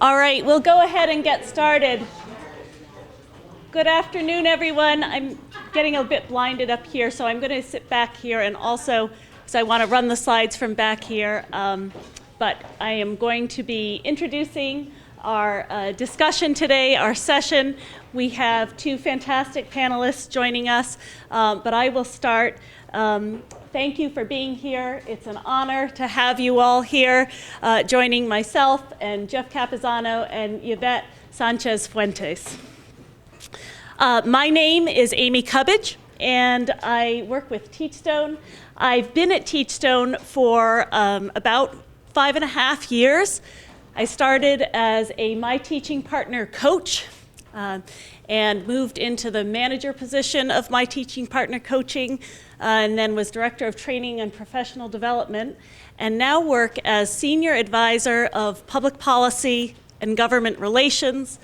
All right, we'll go ahead and get started. Good afternoon, everyone. I'm getting a bit blinded up here, so I'm going to sit back here and also, because I want to run the slides from back here, but I am going to be introducing our discussion today, our session. We have two fantastic panelists joining us, but I will start. Thank you for being here. It's an honor to have you all here, joining myself and Jeff Capizano and Yvette Sanchez-Fuentes. My name is Amy Cubbage, and I work with Teachstone. I've been at Teachstone for about 5.5 years. I started as a My Teaching Partner coach and moved into the manager position of My Teaching Partner coaching, and then was director of training and professional development, and now work as senior advisor of public policy and government relations,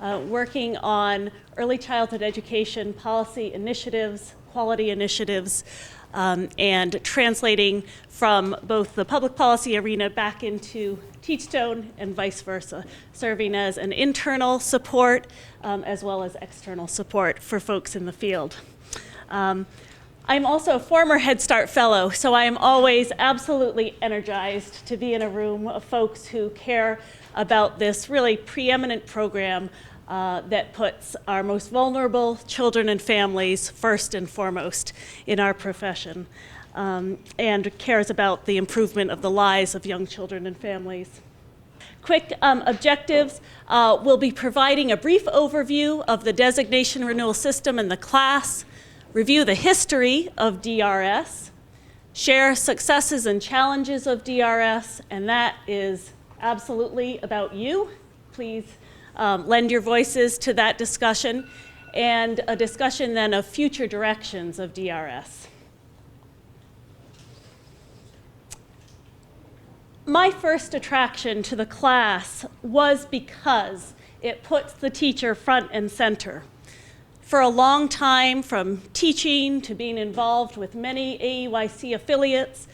working on early childhood education policy initiatives, quality initiatives, and translating from both the public policy arena back into Teachstone and vice versa, serving as an internal support as well as external support for folks in the field. I'm also a former Head Start Fellow, so I am always absolutely energized to be in a room of folks who care about this really preeminent program that puts our most vulnerable children and families first and foremost in our profession, and cares about the improvement of the lives of young children and families. Quick objectives. We'll be providing a brief overview of the designation renewal system and the class, review the history of DRS, share successes and challenges of DRS, and that is absolutely about you. Please lend your voices to that discussion, and a discussion then of future directions of DRS. My first attraction to the class was because it puts the teacher front and center. For a long time, from teaching to being involved with many AEYC affiliates,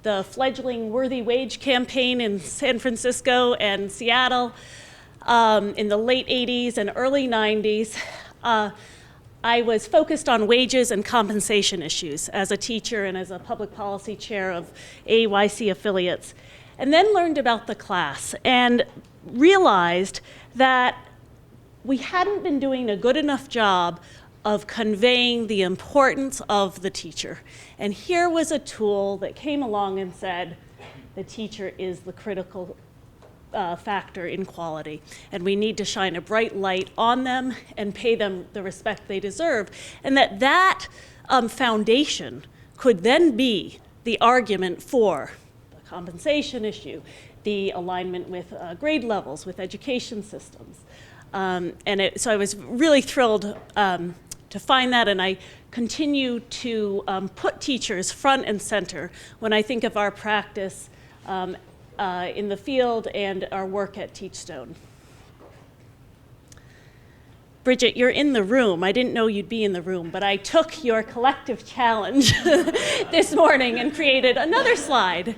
the fledgling Worthy Wage campaign in San Francisco and Seattle in the late 80s and early 90s, I was focused on wages and compensation issues as a teacher and as a public policy chair of AEYC affiliates, and then learned about the class and realized that we hadn't been doing a good enough job of conveying the importance of the teacher. And here was a tool that came along and said, the teacher is the critical factor in quality, and we need to shine a bright light on them and pay them the respect they deserve, and that foundation could then be the argument for the compensation issue, the alignment with grade levels, with education systems. So I was really thrilled to find that, and I continue to put teachers front and center when I think of our practice in the field and our work at Teachstone. Bridget, you're in the room. I didn't know you'd be in the room, but I took your collective challenge this morning and created another slide.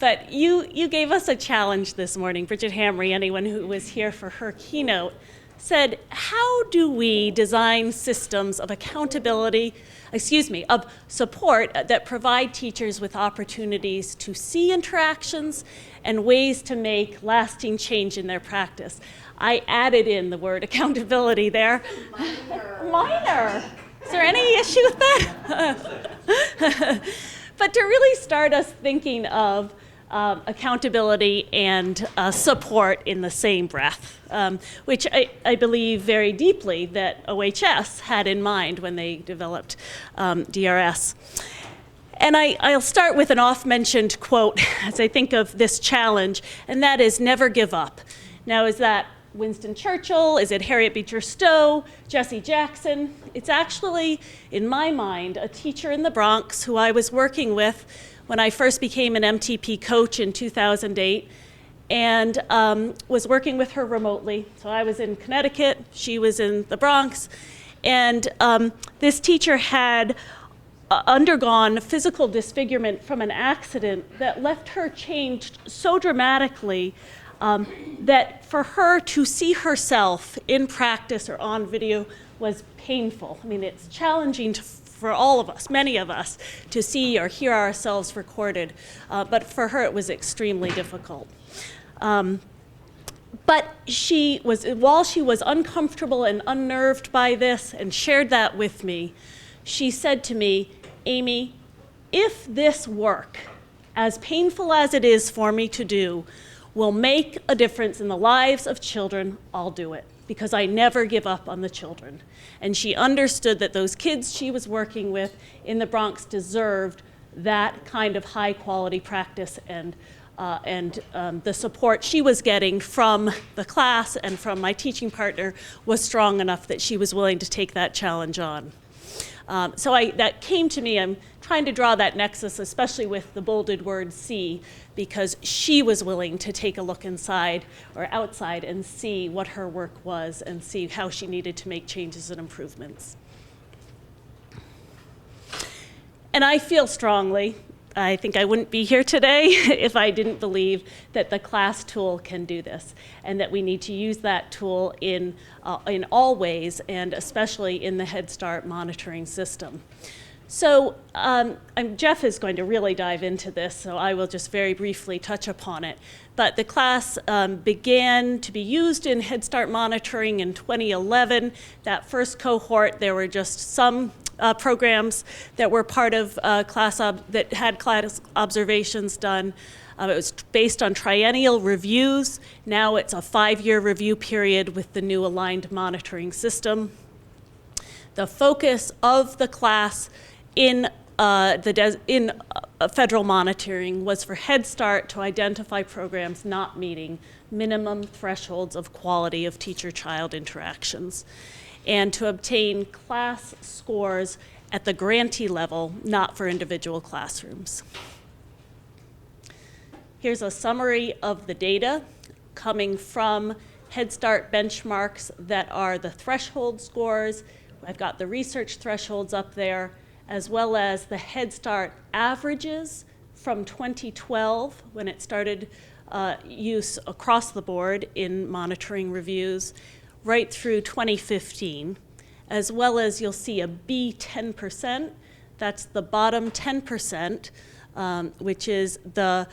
But you gave us a challenge this morning. Bridget Hamry, anyone who was here for her keynote, said, how do we design systems of accountability, of support that provide teachers with opportunities to see interactions and ways to make lasting change in their practice? I added in the word accountability there. Minor. Is there any issue with that? But to really start us thinking of accountability and support in the same breath, which I believe very deeply that OHS had in mind when they developed DRS. And I'll start with an oft-mentioned quote as I think of this challenge, and that is, never give up. Now, is that Winston Churchill? Is it Harriet Beecher Stowe? Jesse Jackson? It's actually, in my mind, a teacher in the Bronx who I was working with when I first became an MTP coach in 2008, and was working with her remotely. So I was in Connecticut, she was in the Bronx, and this teacher had undergone physical disfigurement from an accident that left her changed so dramatically that for her to see herself in practice or on video was painful. I mean, it's challenging for all of us, many of us, to see or hear ourselves recorded, but for her it was extremely difficult. But while she was uncomfortable and unnerved by this and shared that with me, she said to me, "Amy, if this work, as painful as it is for me to do, will make a difference in the lives of children, I'll do it, because I never give up on the children." And she understood that those kids she was working with in the Bronx deserved that kind of high quality practice, and the support she was getting from the class and from my teaching partner was strong enough that she was willing to take that challenge on. So that came to me. I'm trying to draw that nexus, especially with the bolded word "see," because she was willing to take a look inside or outside and see what her work was and see how she needed to make changes and improvements. And I feel strongly, I think I wouldn't be here today if I didn't believe that the class tool can do this, and that we need to use that tool in all ways, and especially in the Head Start monitoring system. So Jeff is going to really dive into this, so I will just very briefly touch upon it. But the class began to be used in Head Start monitoring in 2011. That first cohort, there were just some programs that were part of that had class observations done. It was based on triennial reviews. Now it's a 5-year review period with the new aligned monitoring system. The focus of the class in federal monitoring was for Head Start to identify programs not meeting minimum thresholds of quality of teacher-child interactions, and to obtain class scores at the grantee level, not for individual classrooms. Here's a summary of the data coming from Head Start benchmarks that are the threshold scores. I've got the research thresholds up there, as well as the Head Start averages from 2012, when it started use across the board in monitoring reviews, right through 2015, as well as you'll see a B 10%. That's the bottom 10%, which is the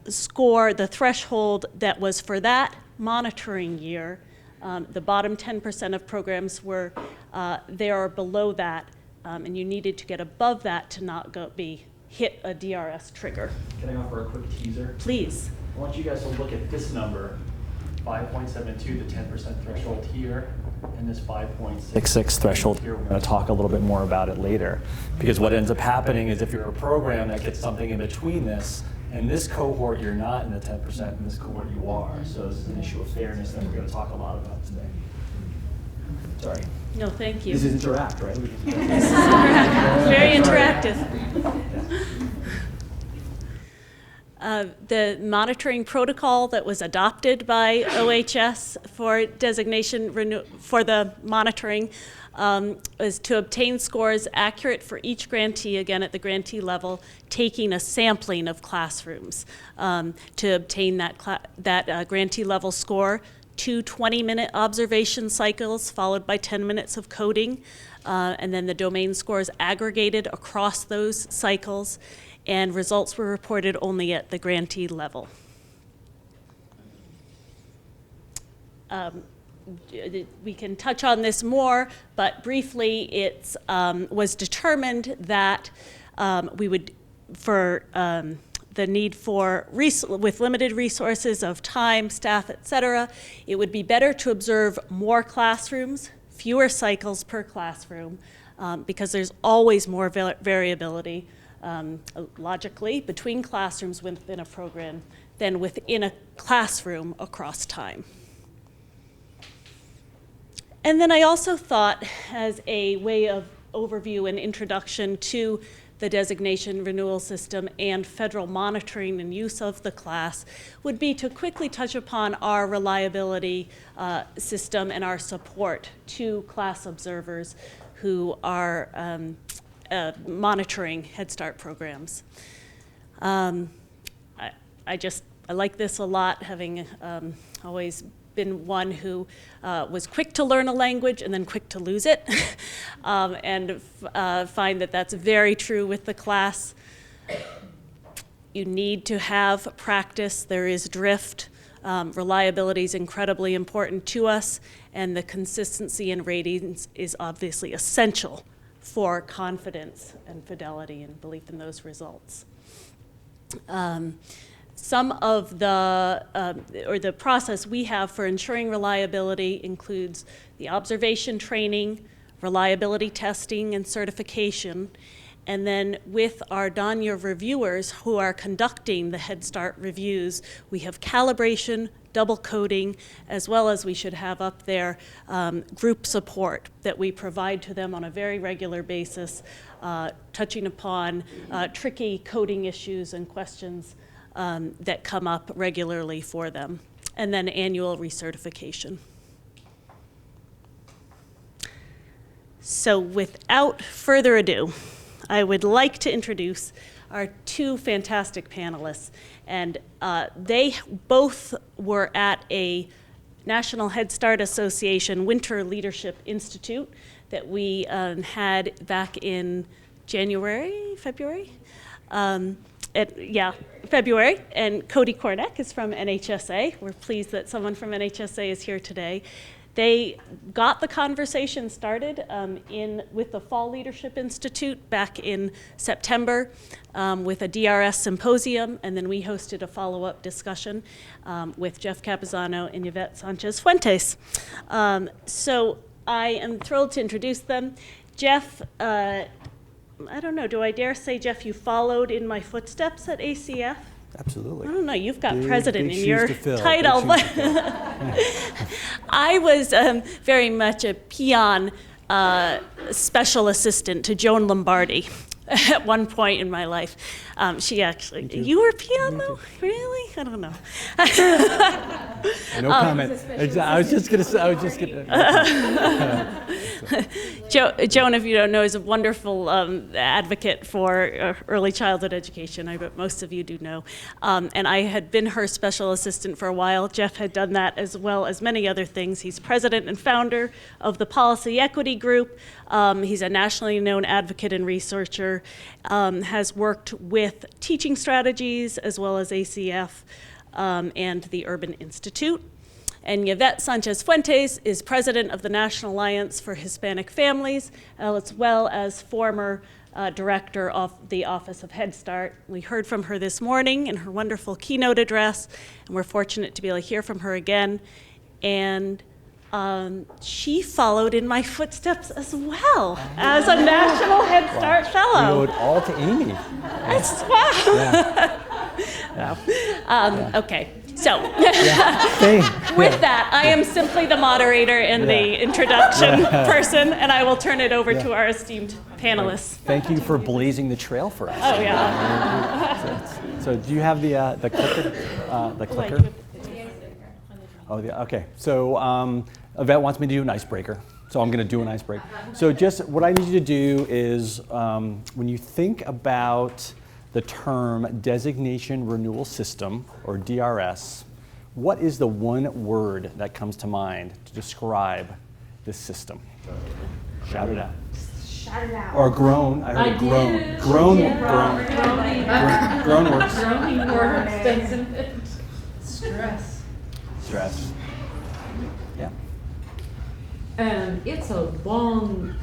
score, the threshold that was for that monitoring year. The bottom 10% of programs were there or below that, and you needed to get above that to not hit a DRS trigger. Can I offer a quick teaser? Please. I want you guys to look at this number, 5.72, the 10% threshold here, and this 5.66 threshold here. We're going to talk a little bit more about it later, because what ends up happening is if you're a program that gets something in between this, in this cohort you're not in the 10%, in this cohort you are. So this is an issue of fairness that we're going to talk a lot about today. Sorry. No, thank you. This is Interact, right? This is Interact. Very interactive. The monitoring protocol that was adopted by OHS for designation for the monitoring is to obtain scores accurate for each grantee, again at the grantee level, taking a sampling of classrooms to obtain that grantee level score. 2 20-minute observation cycles followed by 10 minutes of coding, and then the domain scores aggregated across those cycles, and results were reported only at the grantee level. We can touch on this more, but briefly it was determined that we would, for the need for, with limited resources of time, staff, et cetera, it would be better to observe more classrooms, fewer cycles per classroom, because there's always more variability logically between classrooms within a program than within a classroom across time. And then I also thought, as a way of overview and introduction to the designation renewal system and federal monitoring and use of the class, would be to quickly touch upon our reliability system and our support to class observers who are monitoring Head Start programs. I just I like this a lot, having always been one who was quick to learn a language and then quick to lose it, and find that that's very true with the class. You need to have practice. There is drift. Reliability is incredibly important to us, and the consistency in ratings is obviously essential for confidence and fidelity and belief in those results. Some of the process we have for ensuring reliability includes the observation training, reliability testing and certification, and then with our non-year reviewers who are conducting the Head Start reviews, we have calibration, double coding, as well as we should have up there group support that we provide to them on a very regular basis, touching upon tricky coding issues and questions that come up regularly for them, and then annual recertification. So without further ado, I would like to introduce our two fantastic panelists, and they both were at a National Head Start Association Winter Leadership Institute that we had back in February? February, and Cody Kornek is from NHSA. We're pleased that someone from NHSA is here today. They got the conversation started with the Fall Leadership Institute back in September with a DRS symposium, and then we hosted a follow-up discussion with Jeff Capizano and Yvette Sanchez-Fuentes. So I am thrilled to introduce them. Jeff, I don't know, do I dare say, Jeff, you followed in my footsteps at ACF? Absolutely. I don't know, you've got president in your fill. title. I was very much a peon special assistant to Joan Lombardi at one point in my life. She actually, you were a peon though? Really? I don't know. No comment. I was just going to Joan, if you don't know, is a wonderful advocate for early childhood education. I bet most of you do know. And I had been her special assistant for a while. Jeff had done that as well as many other things. He's president and founder of the Policy Equity Group. He's a nationally known advocate and researcher, has worked with teaching strategies as well as ACF and the Urban Institute. And Yvette Sanchez-Fuentes is president of the National Alliance for Hispanic Families, as well as former director of the Office of Head Start. We heard from her this morning in her wonderful keynote address, and we're fortunate to be able to hear from her again. And she followed in my footsteps as well as a National Head Start Fellow. You owed all to Amy. Okay, so with that, I am simply the moderator and the introduction person, and I will turn it over to our esteemed panelists. Thank you for blazing the trail for us. Oh, yeah. So do you have the clicker? Oh, yeah, okay. So Yvette wants me to do an icebreaker, so I'm going to do an icebreaker. So just what I need you to do is when you think about the term Designation Renewal System, or DRS, what is the one word that comes to mind to describe this system? Shout it out. Shout it out. Or groan. I heard a groan. Groan works. Groaning works, doesn't it? Stress. Stress. Yeah. It's a long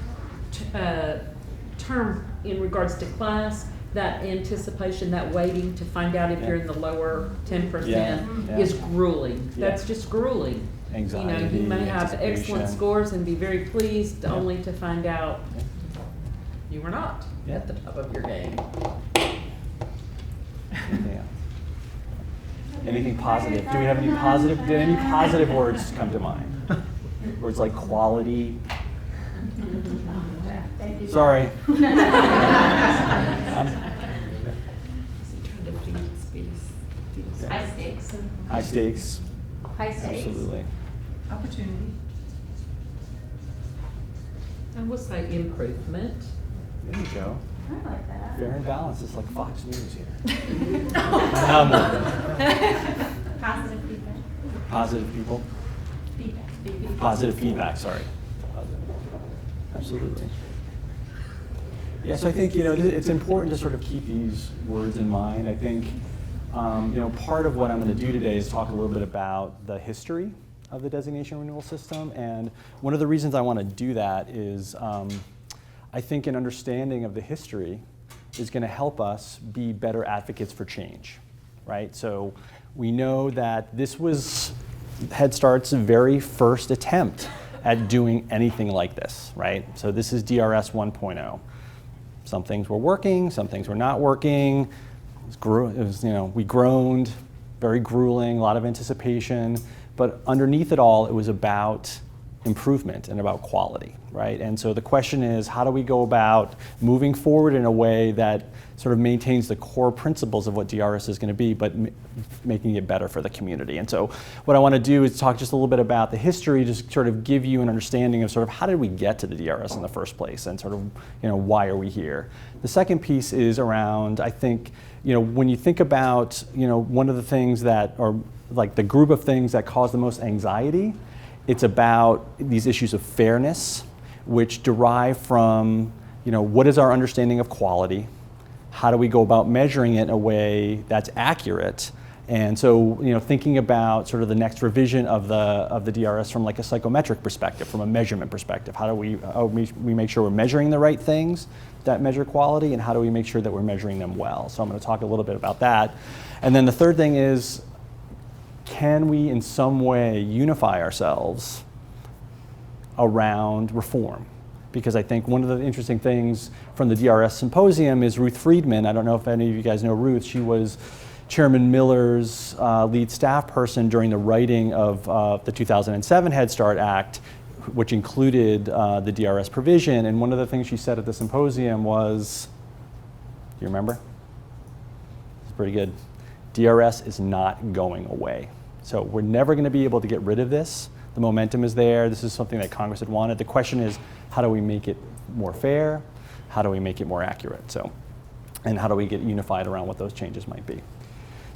term in regards to class. That anticipation, that waiting to find out if you're in the lower 10% is grueling. That's just grueling. Anxiety, you may have excellent scores and be very pleased only to find out you were not at the top of your game. Anything positive? Do we have any positive? Did any positive words come to mind? Words like quality. Sorry. High stakes. High stakes. High stakes. Absolutely. Opportunity. I would say improvement. There you go. I like that. Fair and balanced. It's like Fox News here. Positive feedback. Positive people. Feedback. Positive feedback, sorry. Absolutely. Yeah, so I think, it's important to sort of keep these words in mind. I think, part of what I'm going to do today is talk a little bit about the history of the designation renewal system. And one of the reasons I want to do that is I think an understanding of the history is going to help us be better advocates for change, right? So we know that this was Head Start's very first attempt at doing anything like this, right? So this is DRS 1.0. Some things were working, some things were not working. We groaned, very grueling, a lot of anticipation, but underneath it all, it was about improvement and about quality, right? And so the question is, how do we go about moving forward in a way that sort of maintains the core principles of what DRS is going to be, but making it better for the community? And so what I want to do is talk just a little bit about the history, just sort of give you an understanding of sort of how did we get to the DRS in the first place, and sort of, why are we here? The second piece is around, I think, when you think about, one of the things that, or like the group of things that cause the most anxiety, it's about these issues of fairness, which derive from, what is our understanding of quality? How do we go about measuring it in a way that's accurate? And so, thinking about sort of the next revision of the DRS from like a psychometric perspective, from a measurement perspective. How do we make sure we're measuring the right things that measure quality, and how do we make sure that we're measuring them well? So I'm going to talk a little bit about that. And then the third thing is, can we in some way unify ourselves around reform? Because I think one of the interesting things from the DRS symposium is Ruth Friedman. I don't know if any of you guys know Ruth. She was Chairman Miller's lead staff person during the writing of the 2007 Head Start Act, which included the DRS provision. And one of the things she said at the symposium was, do you remember? It's pretty good. DRS is not going away. So we're never going to be able to get rid of this. The momentum is there. This is something that Congress had wanted. The question is, how do we make it more fair? How do we make it more accurate? And how do we get unified around what those changes might be?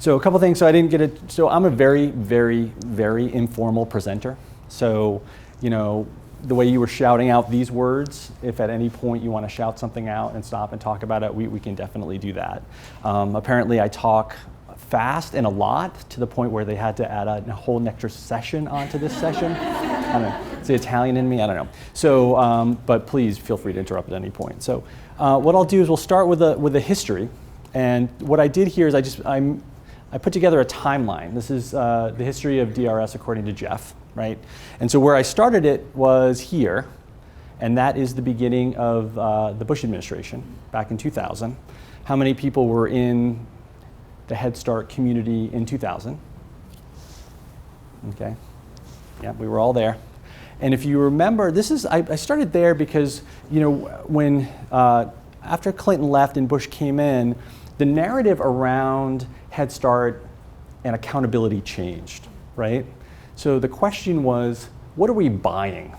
So a couple things. So I'm a very, very, very informal presenter. So, the way you were shouting out these words, if at any point you want to shout something out and stop and talk about it, we can definitely do that. Apparently I talk fast and a lot, to the point where they had to add a whole extra session onto this session. I don't know. It's the Italian in me, I don't know. So, but please feel free to interrupt at any point. So what I'll do is we'll start with the history. And what I did here is I put together a timeline. This is the history of DRS according to Jeff, right? And so where I started it was here, and that is the beginning of the Bush administration back in 2000. How many people were in the Head Start community in 2000? Okay, yeah, we were all there. And if you remember, I started there because, when after Clinton left and Bush came in, the narrative around Head Start and accountability changed, right? So the question was, what are we buying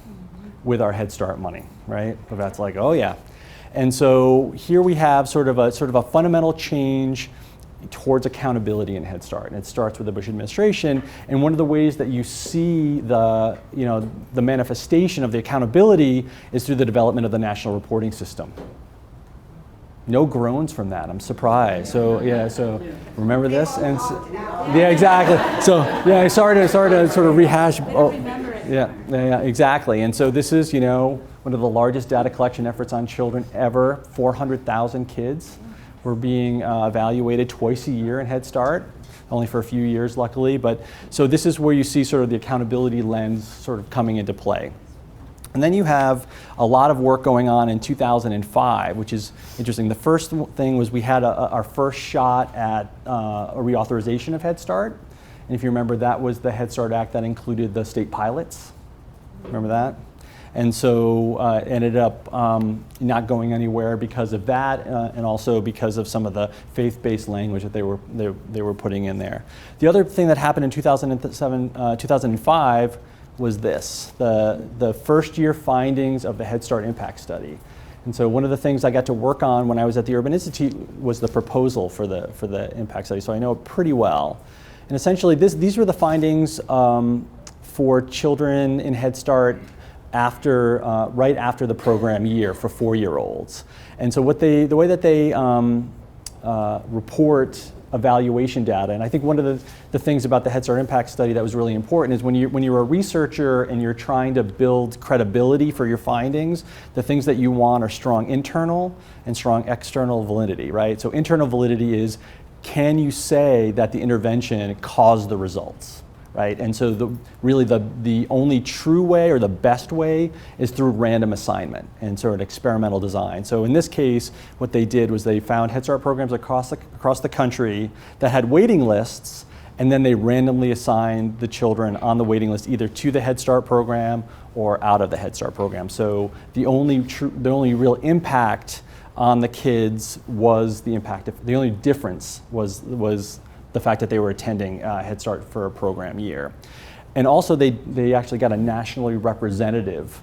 with our Head Start money, right? So that's like, oh yeah. And so here we have sort of a fundamental change towards accountability in Head Start, and it starts with the Bush administration. And one of the ways that you see the manifestation of the accountability is through the development of the national reporting system. No groans from that. I'm surprised. So yeah. So remember this, and yeah, exactly. So yeah, sorry to sort of rehash. Oh, yeah, exactly. And so this is one of the largest data collection efforts on children ever. 400,000 kids were being evaluated twice a year in Head Start, only for a few years, luckily. But so this is where you see sort of the accountability lens sort of coming into play. And then you have a lot of work going on in 2005, which is interesting. The first thing was we had our first shot at a reauthorization of Head Start. And if you remember, that was the Head Start Act that included the state pilots. Remember that? And so it ended up not going anywhere because of that, and also because of some of the faith-based language that they were putting in there. The other thing that happened in 2005 was this, the first year findings of the Head Start impact study. And so one of the things I got to work on when I was at the Urban Institute was the proposal for the impact study. So I know it pretty well. And essentially, these were the findings for children in Head Start right after the program year for 4-year-olds. And so the way that they report evaluation data, and I think one of the things about the Head Start Impact Study that was really important is when you're a researcher and you're trying to build credibility for your findings, the things that you want are strong internal and strong external validity, right? So internal validity is, can you say that the intervention caused the results? Right? And so the only true way or the best way is through random assignment and sort of experimental design. So in this case, what they did was they found Head Start programs across the country that had waiting lists, and then they randomly assigned the children on the waiting list either to the Head Start program or out of the Head Start program. So the only real impact on the kids was the only difference was the fact that they were attending Head Start for a program year. And also they actually got a nationally representative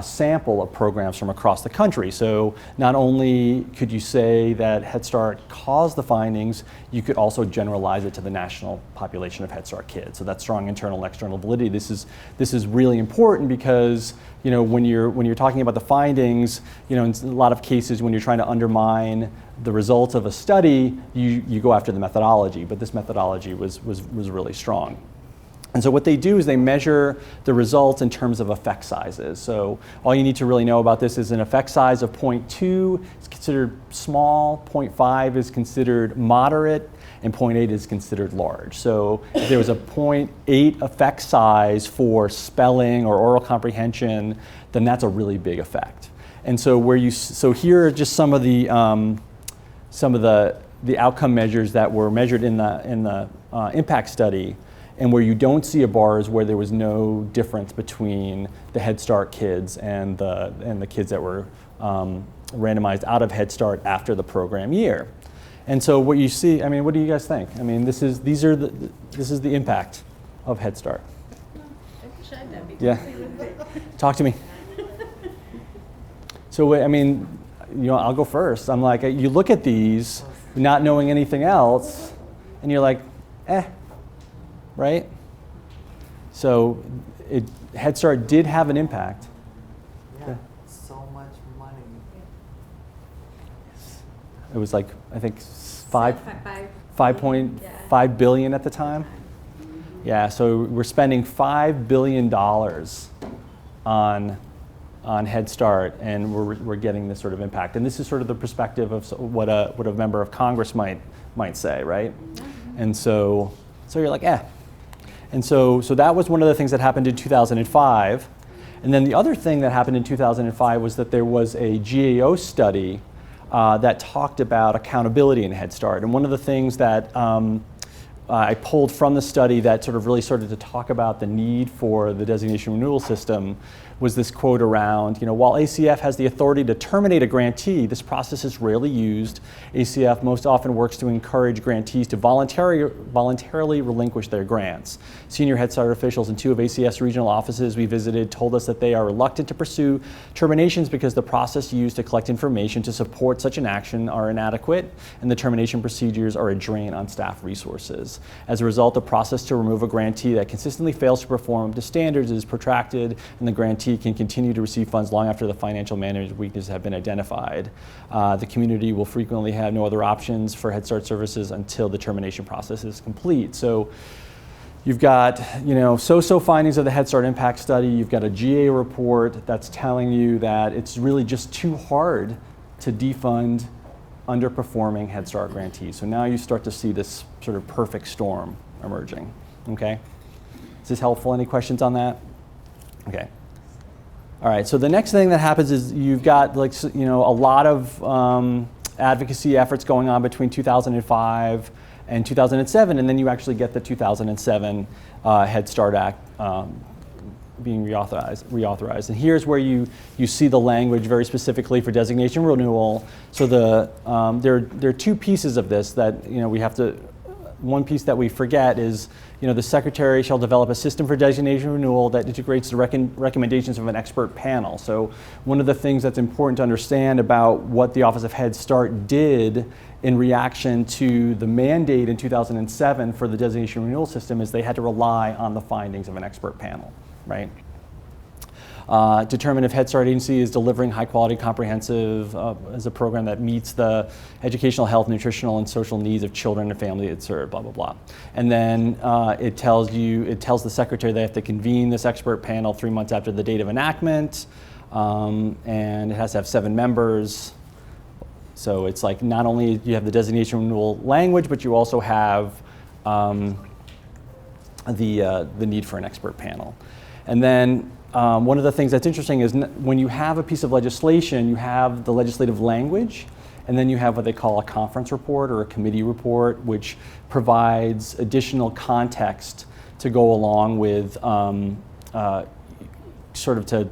sample of programs from across the country. So not only could you say that Head Start caused the findings, you could also generalize it to the national population of Head Start kids. So that's strong internal and external validity. This is really important because when you're talking about the findings, in a lot of cases when you're trying to undermine the results of a study, you go after the methodology, but this methodology was really strong. And so what they do is they measure the results in terms of effect sizes. So all you need to really know about this is an effect size of 0.2 is considered small, 0.5 is considered moderate, and 0.8 is considered large. So if there was a 0.8 effect size for spelling or oral comprehension, then that's a really big effect. And so so here are just some of the outcome measures that were measured in the impact study. And where you don't see a bar is where there was no difference between the Head Start kids and the kids that were randomized out of Head Start after the program year. And so what you see, what do you guys think? This is the impact of Head Start. Yeah, talk to me. So I'll go first. I'm like, you look at these, not knowing anything else, and you're like, right? So Head Start did have an impact. Yeah, so much money. It was like, I think 5.5 billion at the time. Yeah, so we're spending $5 billion on Head Start, and we're getting this sort of impact. And this is sort of the perspective of what a member of Congress might say, right? And so you're like, And so that was one of the things that happened in 2005. And then the other thing that happened in 2005 was that there was a GAO study that talked about accountability in Head Start. And one of the things that I pulled from the study that sort of really started to talk about the need for the designation renewal system was this quote around, while ACF has the authority to terminate a grantee, this process is rarely used. ACF most often works to encourage grantees to voluntarily relinquish their grants. Senior Head Start officials in 2 of ACF's regional offices we visited told us that they are reluctant to pursue terminations because the process used to collect information to support such an action are inadequate, and the termination procedures are a drain on staff resources. As a result, the process to remove a grantee that consistently fails to perform to standards is protracted, and the grantee can continue to receive funds long after the financial management weaknesses have been identified. The community will frequently have no other options for Head Start services until the termination process is complete. So you've got, so-so findings of the Head Start impact study. You've got a GA report that's telling you that it's really just too hard to defund underperforming Head Start grantees. So now you start to see this sort of perfect storm emerging, okay? Is this helpful? Any questions on that? Okay. All right, so the next thing that happens is you've got a lot of advocacy efforts going on between 2005 and 2007, and then you actually get the 2007 Head Start Act being reauthorized. And here's where you see the language very specifically for designation renewal. So there are 2 pieces of this that we have to one piece that we forget is, the secretary shall develop a system for designation renewal that integrates the recommendations of an expert panel. So one of the things that's important to understand about what the Office of Head Start did in reaction to the mandate in 2007 for the designation renewal system is they had to rely on the findings of an expert panel, right? Determine if Head Start agency is delivering high quality, comprehensive, as a program that meets the educational, health, nutritional, and social needs of children and family it serves, blah, blah, blah. And then it tells the secretary they have to convene this expert panel 3 months after the date of enactment, and it has to have 7 members. So it's like not only do you have the designation renewal language, but you also have the need for an expert panel. And then one of the things that's interesting is when you have a piece of legislation, you have the legislative language, and then you have what they call a conference report or a committee report, which provides additional context to go along with sort of to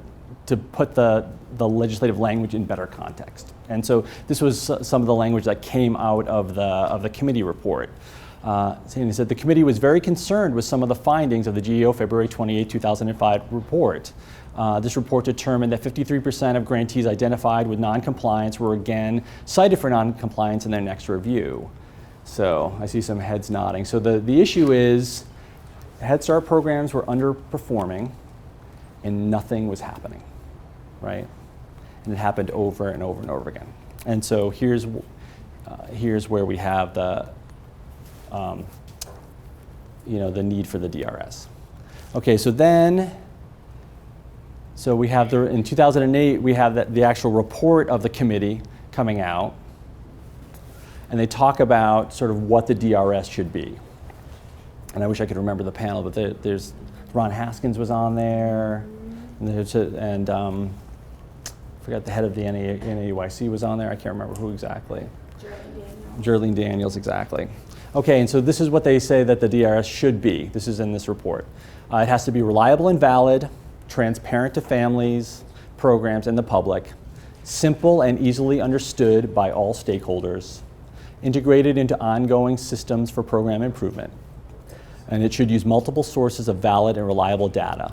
put the legislative language in better context. And so this was some of the language that came out of the committee report. He said the committee was very concerned with some of the findings of the GAO February 28, 2005 report. This report determined that 53% of grantees identified with noncompliance were again cited for noncompliance in their next review. So I see some heads nodding. So the issue is Head Start programs were underperforming and nothing was happening, right? And it happened over and over and over again. And so here's where we have the the need for the DRS. Okay, so we have in 2008, we have the actual report of the committee coming out, and they talk about sort of what the DRS should be. And I wish I could remember the panel, but there's Ron Haskins was on there, and I forgot the head of the NAUIC was on there. I can't remember who exactly. Jerlene Daniels, exactly. Okay, and so this is what they say that the DRS should be. This is in this report. It has to be reliable and valid, transparent to families, programs, and the public, simple and easily understood by all stakeholders, integrated into ongoing systems for program improvement. And it should use multiple sources of valid and reliable data.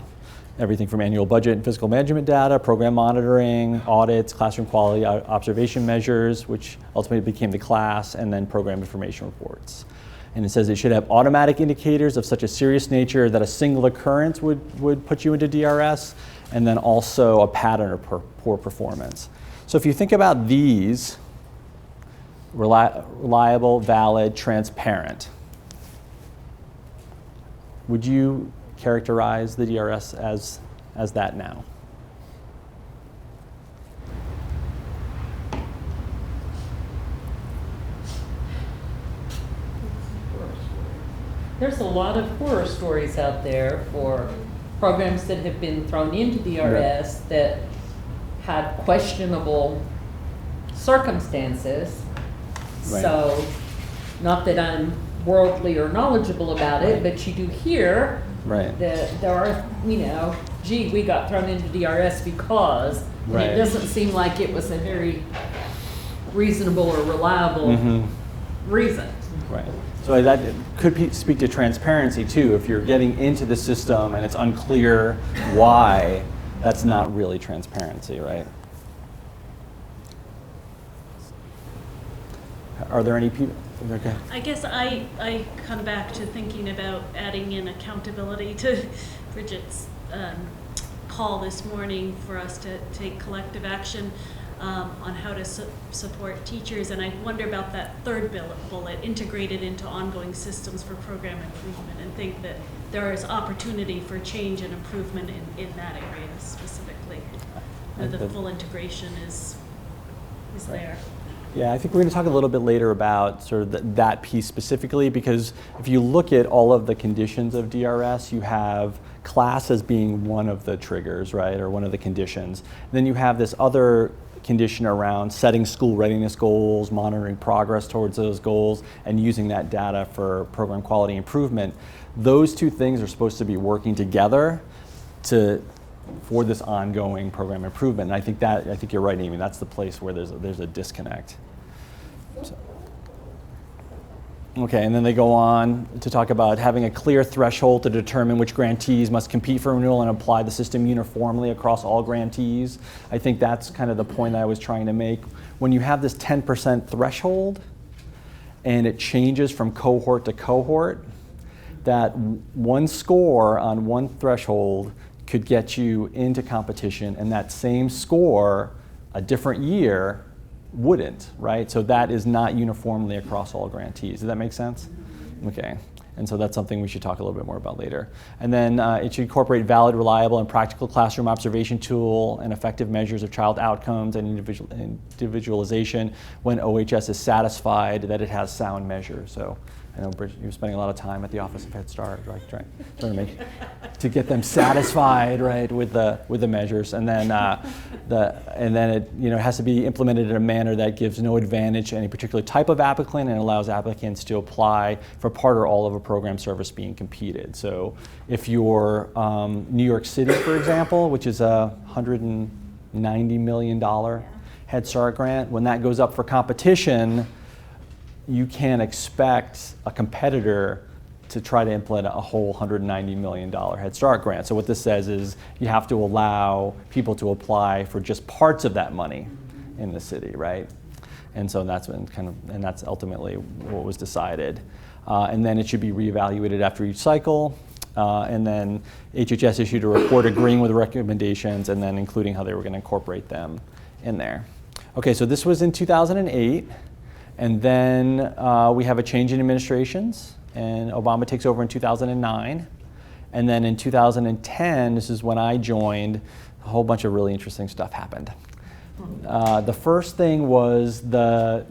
Everything from annual budget and fiscal management data, program monitoring, audits, classroom quality observation measures, which ultimately became the class, and then program information reports. And it says it should have automatic indicators of such a serious nature that a single occurrence would put you into DRS, and then also a pattern of poor performance. So if you think about these, reliable, valid, transparent, would you characterize the DRS as that now? There's a lot of horror stories out there for programs that have been thrown into DRS that had questionable circumstances. Right. So, not that I'm worldly or knowledgeable about it, but you do hear that there are, gee, we got thrown into DRS because, and it doesn't seem like it was a very reasonable or reliable reason. Right. So that could speak to transparency too. If you're getting into the system and it's unclear why, that's not really transparency, right? Are there any people? Okay. I guess I come back to thinking about adding in accountability to Bridget's call this morning for us to take collective action on how to support teachers. And I wonder about that third bullet, integrated into ongoing systems for program improvement, and think that there is opportunity for change and improvement in that area specifically. The full integration is there. Yeah, I think we're going to talk a little bit later about sort of that piece specifically, because if you look at all of the conditions of DRS, you have class as being one of the triggers, right, or one of the conditions. Then you have this other condition around setting school readiness goals, monitoring progress towards those goals, and using that data for program quality improvement. Those two things are supposed to be working together for this ongoing program improvement. And I think you're right, Amy. That's the place where there's a disconnect. So. Okay, and then they go on to talk about having a clear threshold to determine which grantees must compete for renewal and apply the system uniformly across all grantees. I think that's kind of the point that I was trying to make. When you have this 10% threshold and it changes from cohort to cohort, that one score on one threshold could get you into competition, and that same score a different year wouldn't, right? So that is not uniformly across all grantees. Does that make sense? Okay. And so that's something we should talk a little bit more about later. And then it should incorporate valid, reliable, and practical classroom observation tool and effective measures of child outcomes and individualization when OHS is satisfied that it has sound measures. So I know, Bridget, you're spending a lot of time at the Office of Head Start, right? Trying to get them satisfied, right, with the measures, and then it has to be implemented in a manner that gives no advantage to any particular type of applicant and allows applicants to apply for part or all of a program service being competed. So if you're New York City, for example, which is a $190 million Head Start grant, when that goes up for competition, you can't expect a competitor to try to implement a whole $190 million Head Start grant. So what this says is you have to allow people to apply for just parts of that money in the city, right? And so that's been and that's ultimately what was decided. And then it should be reevaluated after each cycle. And then HHS issued a report agreeing with the recommendations and then including how they were going to incorporate them in there. Okay, so this was in 2008. And then we have a change in administrations, and Obama takes over in 2009. And then in 2010, this is when I joined, a whole bunch of really interesting stuff happened. The first thing was the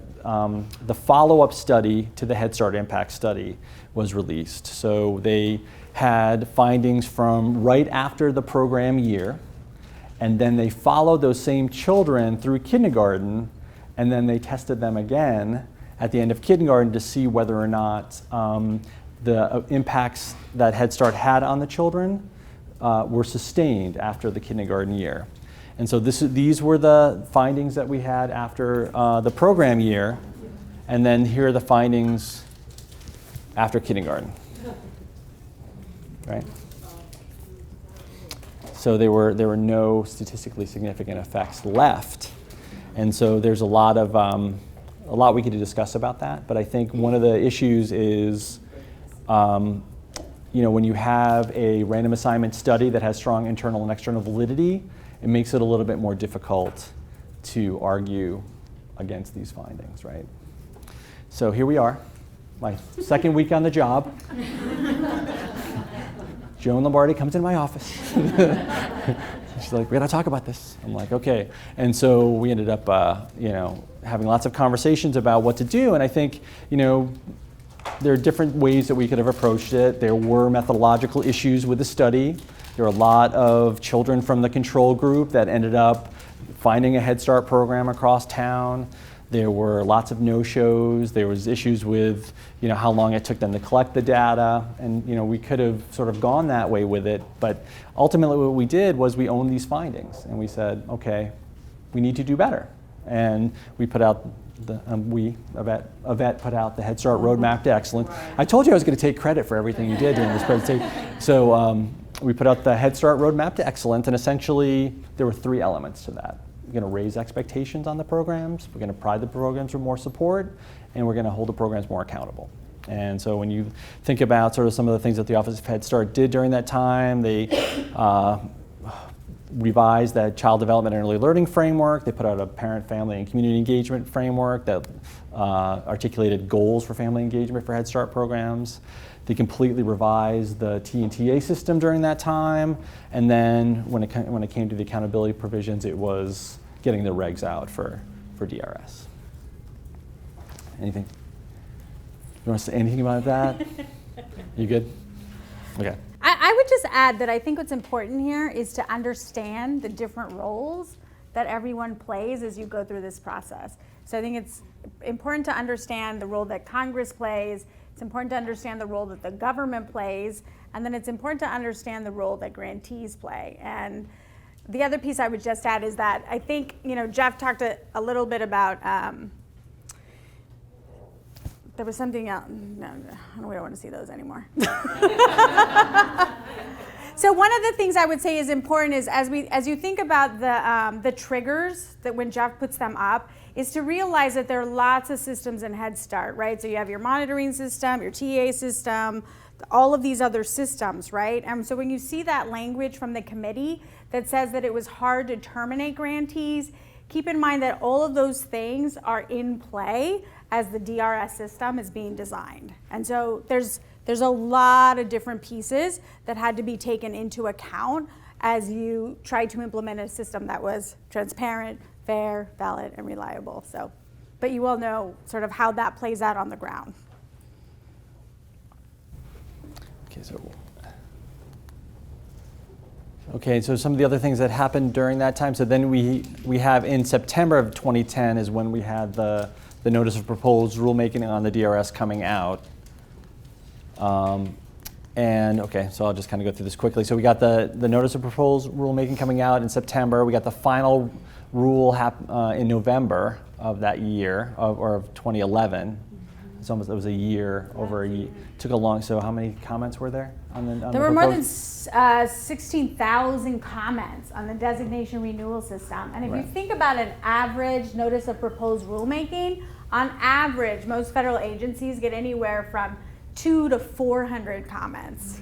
follow-up study to the Head Start Impact Study was released. So they had findings from right after the program year, and then they followed those same children through kindergarten, and then they tested them again at the end of kindergarten to see whether or not the impacts that Head Start had on the children were sustained after the kindergarten year. And so these were the findings that we had after the program year, and then here are the findings after kindergarten, right? So there were no statistically significant effects left. And so there's a lot we could discuss about that. But I think one of the issues is, when you have a random assignment study that has strong internal and external validity, it makes it a little bit more difficult to argue against these findings, right? So here we are, my second week on the job. Joan Lombardi comes into my office. She's like, we're going to talk about this. I'm like, okay. And so we ended up, having lots of conversations about what to do. And I think, there are different ways that we could have approached it. There were methodological issues with the study. There were a lot of children from the control group that ended up finding a Head Start program across town. There were lots of no-shows. There was issues with, how long it took them to collect the data. And, we could have sort of gone that way with it. But ultimately what we did was we owned these findings. And we said, okay, we need to do better. And we put out Yvette put out the Head Start Roadmap to Excellence. I told you I was going to take credit for everything you did during this presentation. So we put out the Head Start Roadmap to Excellence, and essentially there were 3 elements to that. We're going to raise expectations on the programs, we're going to provide the programs with more support, and we're going to hold the programs more accountable. And so when you think about sort of some of the things that the Office of Head Start did during that time, they revised that child development and early learning framework. They put out a parent, family, and community engagement framework that articulated goals for family engagement for Head Start programs. They completely revised the T&TA system during that time. And then when it came to the accountability provisions, it was getting the regs out for DRS. Anything? You want to say anything about that? You good? Okay. I would just add that I think what's important here is to understand the different roles that everyone plays as you go through this process. So I think it's important to understand the role that Congress plays. It's important to understand the role that the government plays. And then it's important to understand the role that grantees play. And the other piece I would just add is that I think, Jeff talked a little bit about There was something else. No, we don't want to see those anymore. So one of the things I would say is important is as you think about the triggers that when Jeff puts them up, is to realize that there are lots of systems in Head Start, right? So you have your monitoring system, your TA system, all of these other systems, right? So when you see that language from the committee that says that it was hard to terminate grantees, keep in mind that all of those things are in play as the DRS system is being designed. And so there's a lot of different pieces that had to be taken into account as you tried to implement a system that was transparent, fair, valid, and reliable. So, but you all know sort of how that plays out on the ground. Okay, so some of the other things that happened during that time. So then we have in September of 2010 is when we had the notice of proposed rulemaking on the DRS coming out. And okay, so I'll just kind of go through this quickly. So we got the notice of proposed rulemaking coming out in September. We got the final rule in November of that year, or of 2011. It was a year, over a year. Took a long, so how many comments were there on the There were more than 16,000 comments on the designation renewal system. And if you think about an average notice of proposed rulemaking, on average, most federal agencies get anywhere from 200 to 400 comments.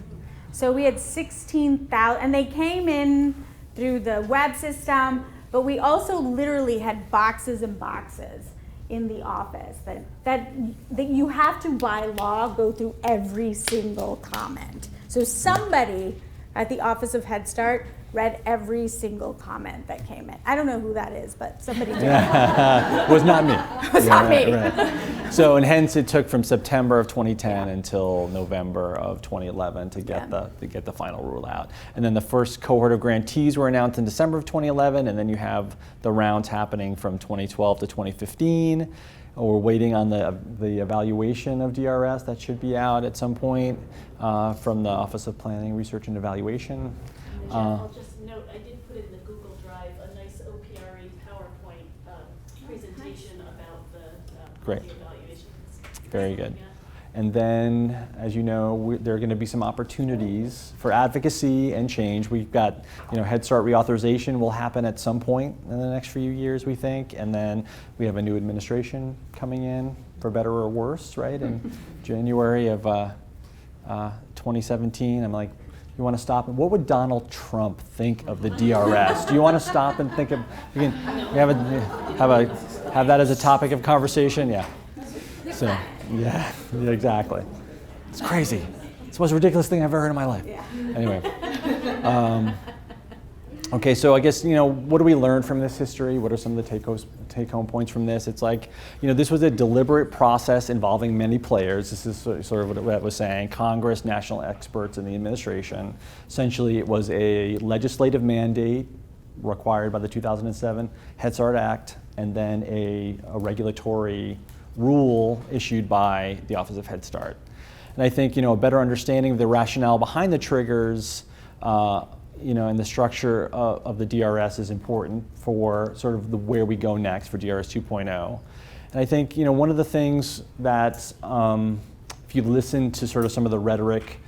So we had 16,000, and they came in through the web system, but we also literally had boxes and boxes in the office that you have to by law go through every single comment. So somebody at the Office of Head Start read every single comment that came in. I don't know who that is, but somebody did. Was not me. Was not me. Right. So, and hence it took from September of 2010 until November of 2011 to get the final rule out. And then the first cohort of grantees were announced in December of 2011, and then you have the rounds happening from 2012 to 2015. We're waiting on the evaluation of DRS that should be out at some point from the Office of Planning, Research, and Evaluation. I'll just note, I did put in the Google Drive a nice OPRE PowerPoint presentation about the evaluations. Very good. Yeah. And then, as you know, there are going to be some opportunities for advocacy and change. We've got, Head Start reauthorization will happen at some point in the next few years, we think. And then we have a new administration coming in, for better or worse, right? In January of 2017, I'm like, you want to stop? What would Donald Trump think of the DRS? Do you want to stop and think of? You can have that as a topic of conversation. Yeah. So yeah, exactly. It's crazy. It's the most ridiculous thing I've ever heard in my life. Yeah. Anyway. Okay, so I guess, what do we learn from this history? What are some of the take-home points from this? It's like, this was a deliberate process involving many players. This is sort of what I was saying, Congress, national experts, and the administration. Essentially, it was a legislative mandate required by the 2007 Head Start Act, and then a regulatory rule issued by the Office of Head Start. And I think, a better understanding of the rationale behind the triggers and the structure of the DRS is important for sort of where we go next for DRS 2.0. And I think, one of the things that, if you listen to sort of some of the rhetoric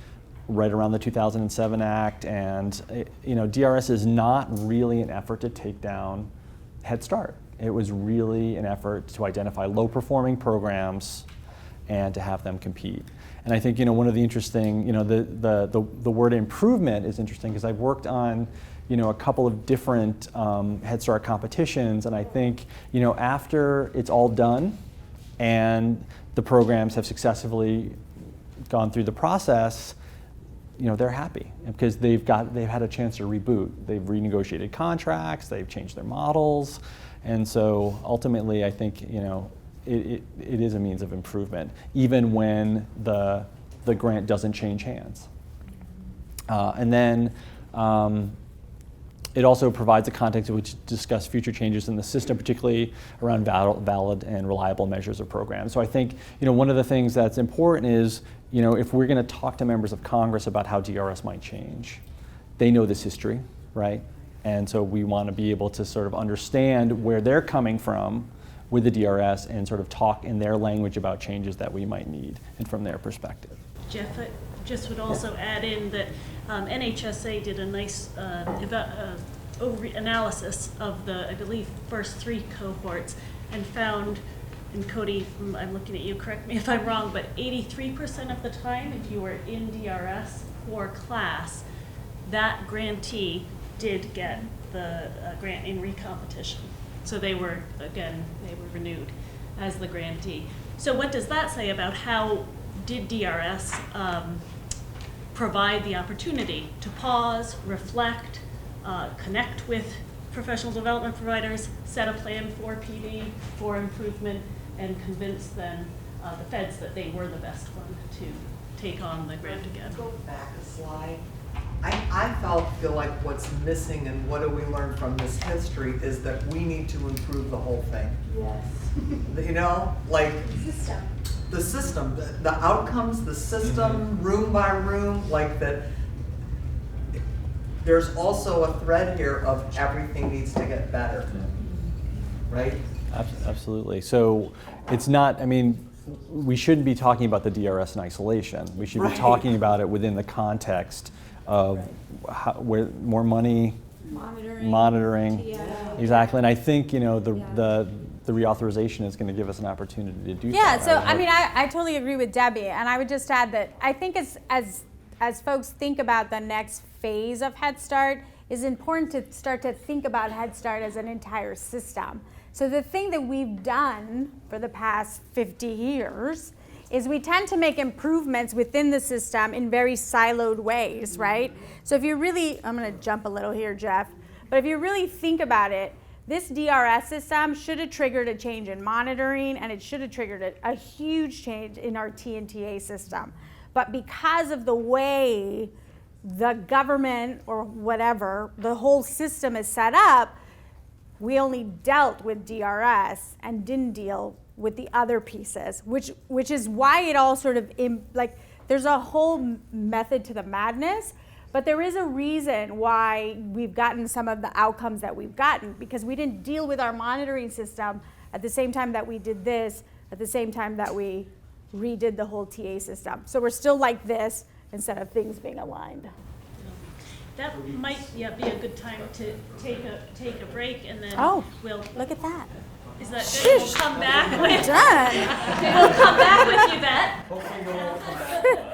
right around the 2007 Act, and, DRS is not really an effort to take down Head Start. It was really an effort to identify low-performing programs and to have them compete. And I think, one of the interesting, the word improvement is interesting because I've worked on, a couple of different Head Start competitions, and I think, after it's all done and the programs have successfully gone through the process, they're happy because they've had a chance to reboot. They've renegotiated contracts, they've changed their models, and so ultimately, I think, it is a means of improvement, even when the grant doesn't change hands. And then it also provides a context in which to discuss future changes in the system, particularly around valid and reliable measures of programs. So I think, one of the things that's important is, if we're going to talk to members of Congress about how DRS might change, they know this history, right? And so we want to be able to sort of understand where they're coming from with the DRS and sort of talk in their language about changes that we might need and from their perspective. Jeff, I just would also add in that NHSA did a nice analysis of the, I believe, first 3 cohorts and found, and Cody, I'm looking at you, correct me if I'm wrong, but 83% of the time, if you were in DRS for class, that grantee did get the grant in recompetition. So they were renewed as the grantee. So what does that say about how did DRS provide the opportunity to pause, reflect, connect with professional development providers, set a plan for PD, for improvement, and convince then the feds that they were the best one to take on the grant again? Go back a slide. I feel like what's missing and what do we learn from this history is that we need to improve the whole thing. Yes. You know, like System. the system, the outcomes, the system, room by room, like that. There's also a thread here of everything needs to get better, right? Absolutely. So it's not, I mean, we shouldn't be talking about the DRS in isolation. We should be talking about it within the context of where more money, monitoring. Yeah. Exactly. And I think, you know, the reauthorization is going to give us an opportunity to do Yeah, that. so I mean, I totally agree with Debbie, and I would just add that I think as folks think about the next phase of Head Start, it's important to start to think about Head Start as an entire system. So the thing that we've done for the past 50 years is we tend to make improvements within the system in very siloed ways, right? So if you really, I'm gonna jump a little here, Jeff, but if you really think about it, this DRS system should have triggered a change in monitoring, and it should have triggered a huge change in our T&TA system. But because of the way the government or whatever, the whole system is set up, we only dealt with DRS and didn't deal with the other pieces, which is why it all sort of, there's a whole method to the madness, but there is a reason why we've gotten some of the outcomes that we've gotten, because we didn't deal with our monitoring system at the same time that we did this, at the same time that we redid the whole TA system. So we're still like this instead of things being aligned. That might be a good time to take a break, and then we'll Look at that. Is that good? We'll come back with Done. we'll come back with you, Bet.